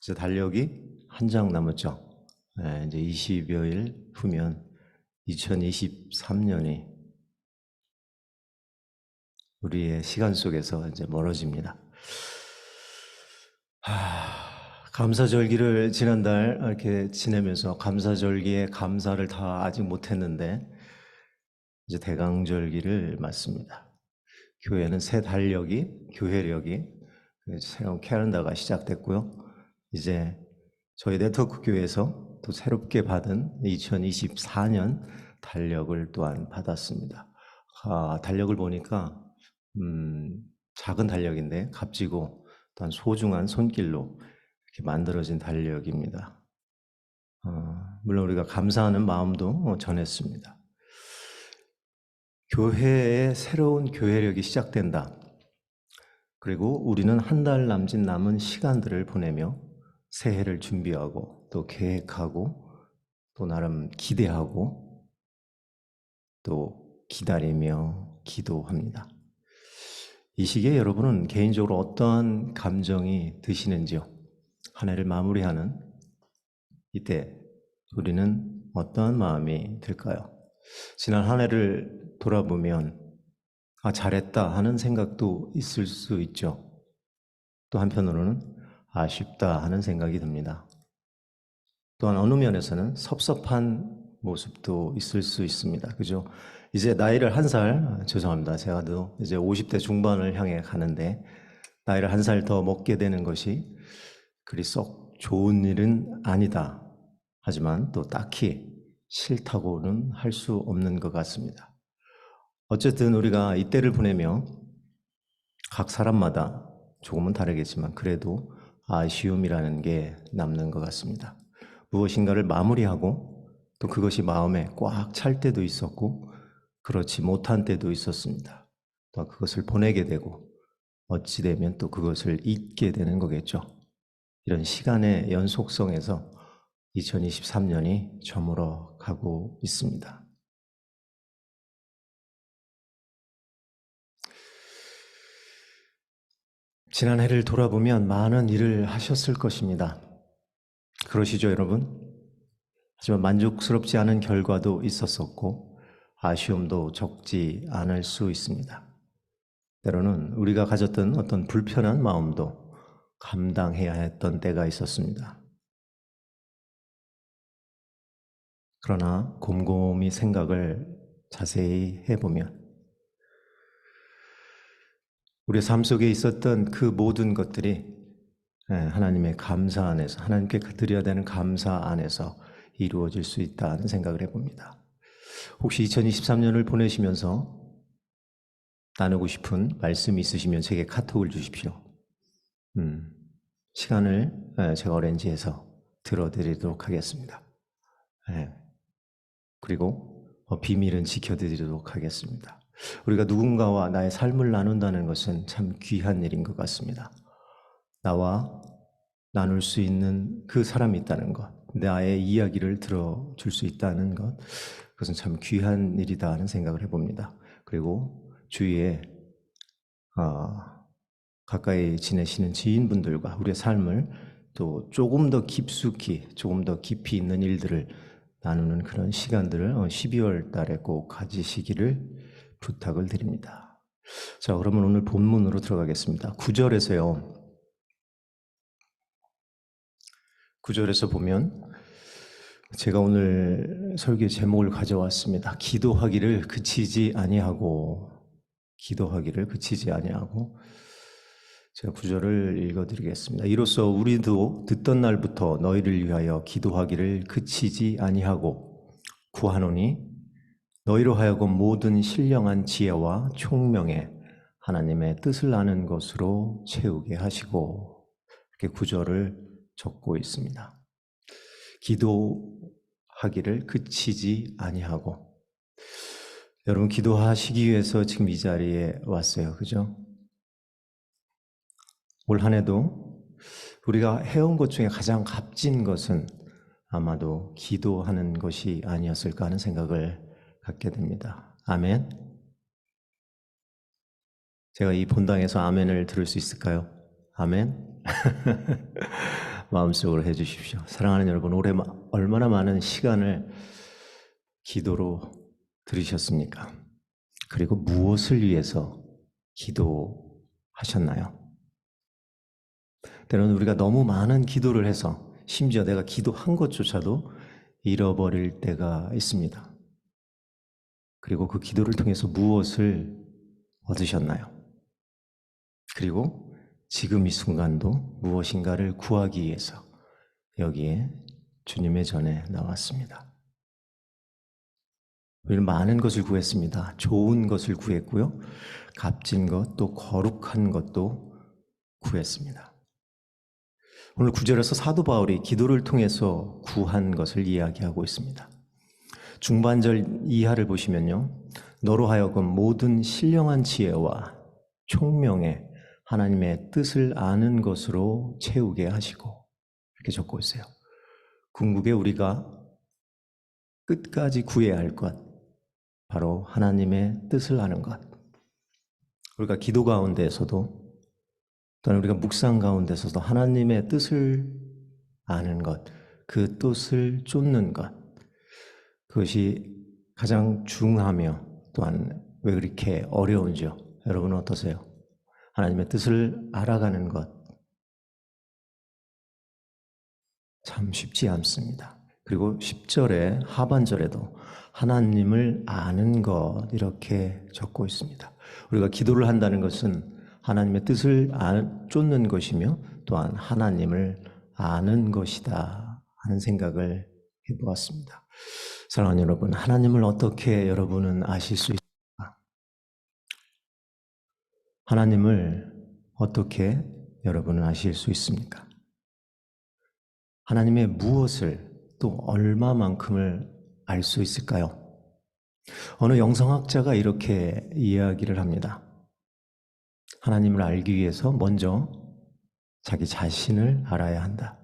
이제 달력이 한 장 남았죠. 네, 이제 20여일 후면 2023년이 우리의 시간 속에서 이제 멀어집니다. 감사절기를 지난달 이렇게 지내면서 감사절기에 감사를 다 아직 못했는데 이제 대강절기를 맞습니다. 교회는 새 달력이, 교회력이 새로운 캘린더가 시작됐고요. 이제 저희 네트워크 교회에서 또 새롭게 받은 2024년 달력을 또한 받았습니다. 달력을 보니까 작은 달력인데 값지고 또한 소중한 손길로 이렇게 만들어진 달력입니다. 물론 우리가 감사하는 마음도 전했습니다. 교회의 새로운 교회력이 시작된다. 그리고 우리는 한 달 남은 시간들을 보내며 새해를 준비하고 또 계획하고 또 나름 기대하고 또 기다리며 기도합니다. 이 시기에 여러분은 개인적으로 어떠한 감정이 드시는지요? 한 해를 마무리하는 이때 우리는 어떠한 마음이 들까요? 지난 한 해를 돌아보면 잘했다 하는 생각도 있을 수 있죠. 또 한편으로는 아쉽다 하는 생각이 듭니다. 또한 어느 면에서는 섭섭한 모습도 있을 수 있습니다. 그죠? 이제 나이를 한 살, 죄송합니다. 제가 또 이제 50대 중반을 향해 가는데 나이를 한 살 더 먹게 되는 것이 그리 썩 좋은 일은 아니다. 하지만 또 딱히 싫다고는 할 수 없는 것 같습니다. 어쨌든 우리가 이때를 보내며 각 사람마다 조금은 다르겠지만 그래도 아쉬움이라는 게 남는 것 같습니다. 무엇인가를 마무리하고 또 그것이 마음에 꽉 찰 때도 있었고 그렇지 못한 때도 있었습니다. 또 그것을 보내게 되고 어찌 되면 또 그것을 잊게 되는 거겠죠. 이런 시간의 연속성에서 2023년이 저물어 가고 있습니다. 지난 해를 돌아보면 많은 일을 하셨을 것입니다. 그러시죠, 여러분? 하지만 만족스럽지 않은 결과도 있었었고 아쉬움도 적지 않을 수 있습니다. 때로는 우리가 가졌던 어떤 불편한 마음도 감당해야 했던 때가 있었습니다. 그러나 곰곰이 생각을 자세히 해보면 우리 삶 속에 있었던 그 모든 것들이 하나님의 감사 안에서, 하나님께 드려야 되는 감사 안에서 이루어질 수 있다는 생각을 해봅니다. 혹시 2023년을 보내시면서 나누고 싶은 말씀이 있으시면 제게 카톡을 주십시오. 시간을 제가 어레인지해서 들어드리도록 하겠습니다. 그리고 비밀은 지켜드리도록 하겠습니다. 우리가 누군가와 나의 삶을 나눈다는 것은 참 귀한 일인 것 같습니다. 나와 나눌 수 있는 그 사람이 있다는 것, 나의 이야기를 들어줄 수 있다는 것, 그것은 참 귀한 일이다 하는 생각을 해봅니다. 그리고 주위에 가까이 지내시는 지인분들과 우리의 삶을 또 조금 더 깊숙이, 조금 더 깊이 있는 일들을 나누는 그런 시간들을 12월 달에 꼭 가지시기를 부탁을 드립니다. 자, 그러면 오늘 본문으로 들어가겠습니다. 9절에서요. 9절에서 보면 제가 오늘 설교 제목을 가져왔습니다. 기도하기를 그치지 아니하고, 기도하기를 그치지 아니하고. 제가 9절을 읽어드리겠습니다. 이로써 우리도 듣던 날부터 너희를 위하여 기도하기를 그치지 아니하고 구하노니 너희로 하여금 모든 신령한 지혜와 총명에 하나님의 뜻을 아는 것으로 채우게 하시고, 이렇게 9절을 적고 있습니다. 기도하기를 그치지 아니하고. 여러분, 기도하시기 위해서 지금 이 자리에 왔어요. 그죠? 올 한 해도 우리가 해온 것 중에 가장 값진 것은 아마도 기도하는 것이 아니었을까 하는 생각을 갖게 됩니다. 아멘. 제가 이 본당에서 아멘을 들을 수 있을까요? 아멘. 마음속으로 해주십시오. 사랑하는 여러분, 올해 얼마나 많은 시간을 기도로 들이셨습니까? 그리고 무엇을 위해서 기도하셨나요? 때로는 우리가 너무 많은 기도를 해서 심지어 내가 기도한 것조차도 잃어버릴 때가 있습니다. 그리고 그 기도를 통해서 무엇을 얻으셨나요? 그리고 지금 이 순간도 무엇인가를 구하기 위해서 여기에 주님의 전에 나왔습니다. 우리는 많은 것을 구했습니다. 좋은 것을 구했고요. 값진 것, 또 거룩한 것도 구했습니다. 오늘 9절에서 사도 바울이 기도를 통해서 구한 것을 이야기하고 있습니다. 중반절 이하를 보시면요. 너로 하여금 모든 신령한 지혜와 총명에 하나님의 뜻을 아는 것으로 채우게 하시고, 이렇게 적고 있어요. 궁극에 우리가 끝까지 구해야 할 것, 바로 하나님의 뜻을 아는 것. 우리가 기도 가운데에서도 또는 우리가 묵상 가운데서도 하나님의 뜻을 아는 것, 그 뜻을 쫓는 것, 그것이 가장 중요하며 또한 왜 그렇게 어려운지요? 여러분은 어떠세요? 하나님의 뜻을 알아가는 것 참 쉽지 않습니다. 그리고 10절의 하반절에도 하나님을 아는 것 이렇게 적고 있습니다. 우리가 기도를 한다는 것은 하나님의 뜻을 쫓는 것이며 또한 하나님을 아는 것이다 하는 생각을 해보았습니다. 사랑하는 여러분, 하나님을 어떻게 여러분은 아실 수 있습니까? 하나님을 어떻게 여러분은 아실 수 있습니까? 하나님의 무엇을 또 얼마만큼을 알 수 있을까요? 어느 영성학자가 이렇게 이야기를 합니다. 하나님을 알기 위해서 먼저 자기 자신을 알아야 한다.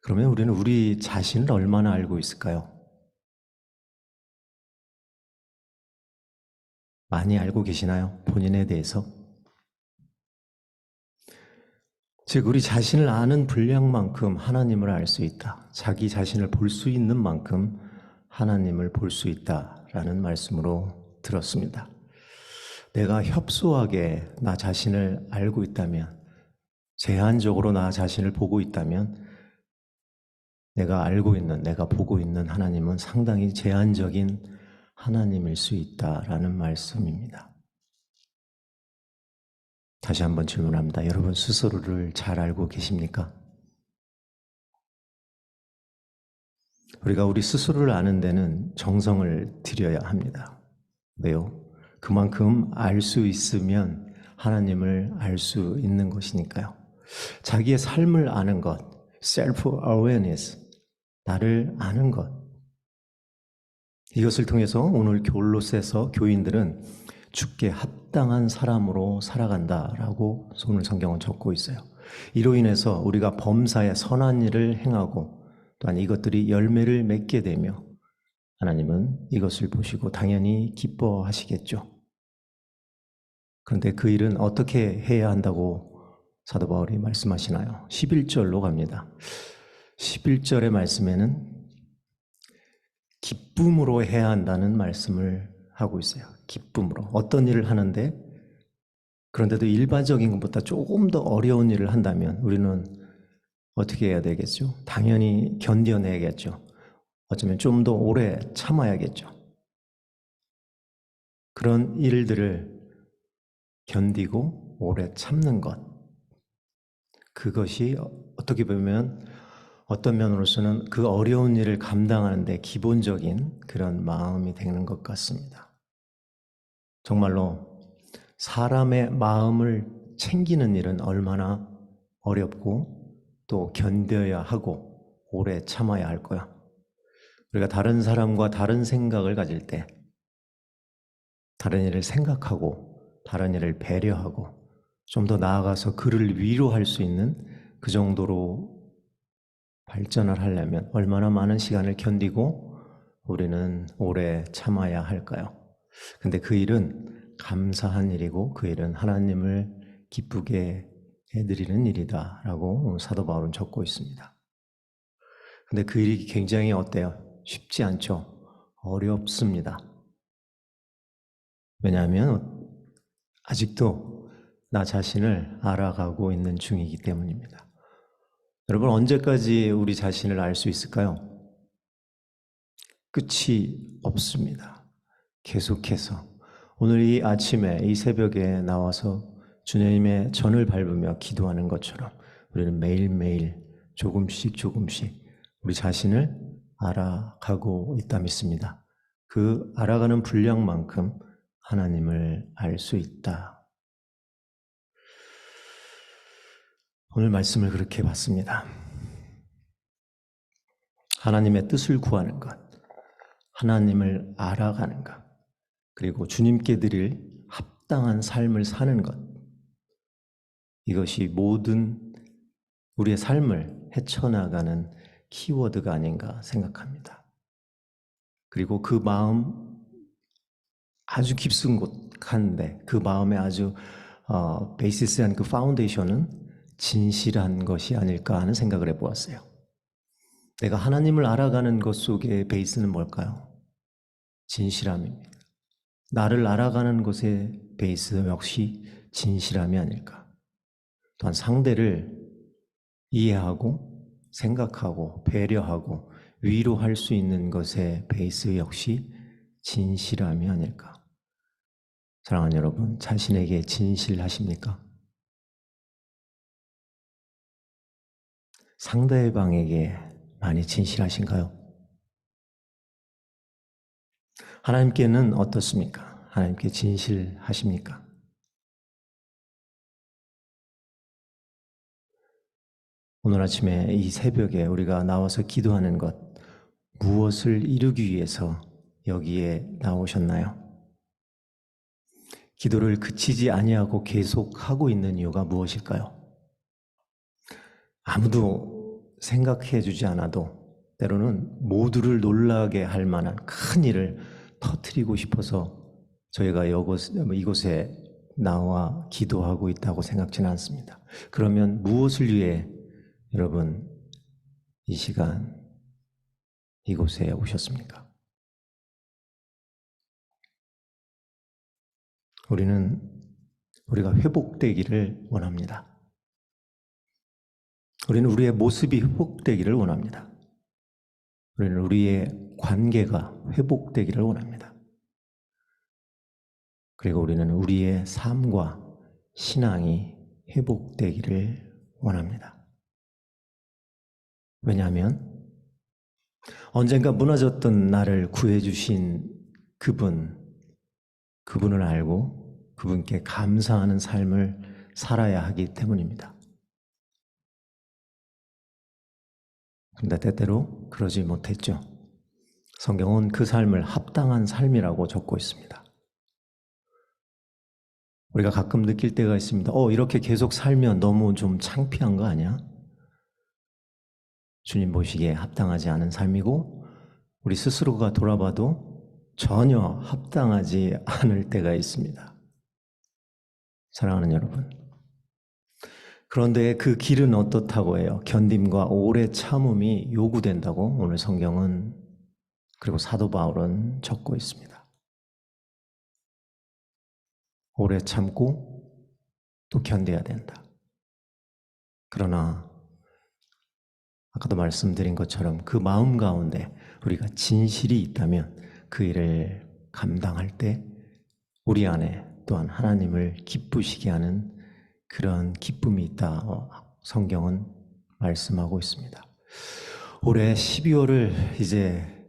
그러면 우리는 우리 자신을 얼마나 알고 있을까요? 많이 알고 계시나요? 본인에 대해서? 즉 우리 자신을 아는 분량만큼 하나님을 알 수 있다. 자기 자신을 볼 수 있는 만큼 하나님을 볼 수 있다라는 말씀으로 들었습니다. 내가 협소하게 나 자신을 알고 있다면, 제한적으로 나 자신을 보고 있다면 내가 알고 있는, 내가 보고 있는 하나님은 상당히 제한적인 하나님일 수 있다라는 말씀입니다. 다시 한번 질문합니다. 여러분 스스로를 잘 알고 계십니까? 우리가 우리 스스로를 아는 데는 정성을 들여야 합니다. 왜요? 그만큼 알 수 있으면 하나님을 알 수 있는 것이니까요. 자기의 삶을 아는 것, self-awareness, 나를 아는 것. 이것을 통해서 오늘 골로새서 교인들은 주께 합당한 사람으로 살아간다라고 오늘 성경은 적고 있어요. 이로 인해서 우리가 범사에 선한 일을 행하고 또한 이것들이 열매를 맺게 되며 하나님은 이것을 보시고 당연히 기뻐하시겠죠. 그런데 그 일은 어떻게 해야 한다고 사도 바울이 말씀하시나요? 11절로 갑니다. 11절의 말씀에는 기쁨으로 해야 한다는 말씀을 하고 있어요. 기쁨으로. 어떤 일을 하는데 그런데도 일반적인 것보다 조금 더 어려운 일을 한다면 우리는 어떻게 해야 되겠죠? 당연히 견뎌내야겠죠. 어쩌면 좀 더 오래 참아야겠죠. 그런 일들을 견디고 오래 참는 것, 그것이 어떻게 보면 어떤 면으로서는 그 어려운 일을 감당하는데 기본적인 그런 마음이 되는 것 같습니다. 정말로 사람의 마음을 챙기는 일은 얼마나 어렵고 또 견뎌야 하고 오래 참아야 할 거야. 우리가 다른 사람과 다른 생각을 가질 때 다른 일을 생각하고 다른 일을 배려하고 좀 더 나아가서 그를 위로할 수 있는 그 정도로 발전을 하려면 얼마나 많은 시간을 견디고 우리는 오래 참아야 할까요? 근데 그 일은 감사한 일이고 그 일은 하나님을 기쁘게 해드리는 일이다라고 사도 바울은 적고 있습니다. 근데 그 일이 굉장히 어때요? 쉽지 않죠? 어렵습니다. 왜냐하면 아직도 나 자신을 알아가고 있는 중이기 때문입니다. 여러분, 언제까지 우리 자신을 알 수 있을까요? 끝이 없습니다. 계속해서 오늘 이 아침에 이 새벽에 나와서 주님의 전을 밟으며 기도하는 것처럼 우리는 매일매일 조금씩 우리 자신을 알아가고 있다 믿습니다. 그 알아가는 분량만큼 하나님을 알 수 있다. 오늘 말씀을 그렇게 봤습니다. 하나님의 뜻을 구하는 것, 하나님을 알아가는 것, 그리고 주님께 드릴 합당한 삶을 사는 것, 이것이 모든 우리의 삶을 헤쳐나가는 키워드가 아닌가 생각합니다. 그리고 그 마음 아주 깊숙한데 그 마음의 아주 베이시스한 그 파운데이션은 진실한 것이 아닐까 하는 생각을 해보았어요. 내가 하나님을 알아가는 것 속의 베이스는 뭘까요? 진실함입니다. 나를 알아가는 것의 베이스 역시 진실함이 아닐까. 또한 상대를 이해하고 생각하고 배려하고 위로할 수 있는 것의 베이스 역시 진실함이 아닐까. 사랑하는 여러분, 자신에게 진실하십니까? 상대방에게 많이 진실하신가요? 하나님께는 어떻습니까? 하나님께 진실하십니까? 오늘 아침에 이 새벽에 우리가 나와서 기도하는 것, 무엇을 이루기 위해서 여기에 나오셨나요? 기도를 그치지 아니하고 계속하고 있는 이유가 무엇일까요? 아무도 생각해 주지 않아도 때로는 모두를 놀라게 할 만한 큰 일을 터뜨리고 싶어서 저희가 이곳에 나와 기도하고 있다고 생각지는 않습니다. 그러면 무엇을 위해 여러분 이 시간 이곳에 오셨습니까? 우리가 회복되기를 원합니다. 우리는 우리의 모습이 회복되기를 원합니다. 우리는 우리의 관계가 회복되기를 원합니다. 그리고 우리는 우리의 삶과 신앙이 회복되기를 원합니다. 왜냐하면 언젠가 무너졌던 나를 구해주신 그분을 알고 그분께 감사하는 삶을 살아야 하기 때문입니다. 그런데 때때로 그러지 못했죠. 성경은 그 삶을 합당한 삶이라고 적고 있습니다. 우리가 가끔 느낄 때가 있습니다. 이렇게 계속 살면 너무 좀 창피한 거 아니야? 주님 보시기에 합당하지 않은 삶이고 우리 스스로가 돌아봐도 전혀 합당하지 않을 때가 있습니다. 사랑하는 여러분, 그런데 그 길은 어떻다고 해요? 견딤과 오래 참음이 요구된다고 오늘 성경은 그리고 사도 바울은 적고 있습니다. 오래 참고 또 견뎌야 된다. 그러나 아까도 말씀드린 것처럼 그 마음 가운데 우리가 진실이 있다면 그 일을 감당할 때 우리 안에 또한 하나님을 기쁘시게 하는 그런 기쁨이 있다. 성경은 말씀하고 있습니다. 올해 12월을 이제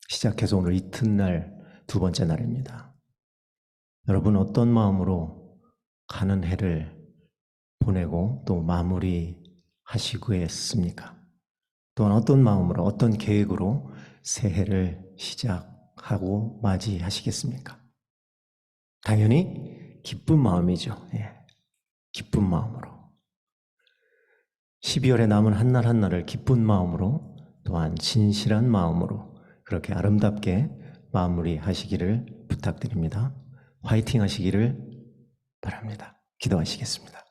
시작해서 오늘 이튿날 두 번째 날입니다. 여러분 어떤 마음으로 가는 해를 보내고 또 마무리하시고 했습니까? 또한 어떤 마음으로 어떤 계획으로 새해를 시작하고 맞이하시겠습니까? 당연히 기쁜 마음이죠. 기쁜 마음으로 12월에 남은 한 날 한 날을 기쁜 마음으로 또한 진실한 마음으로 그렇게 아름답게 마무리하시기를 부탁드립니다. 화이팅 하시기를 바랍니다. 기도하시겠습니다.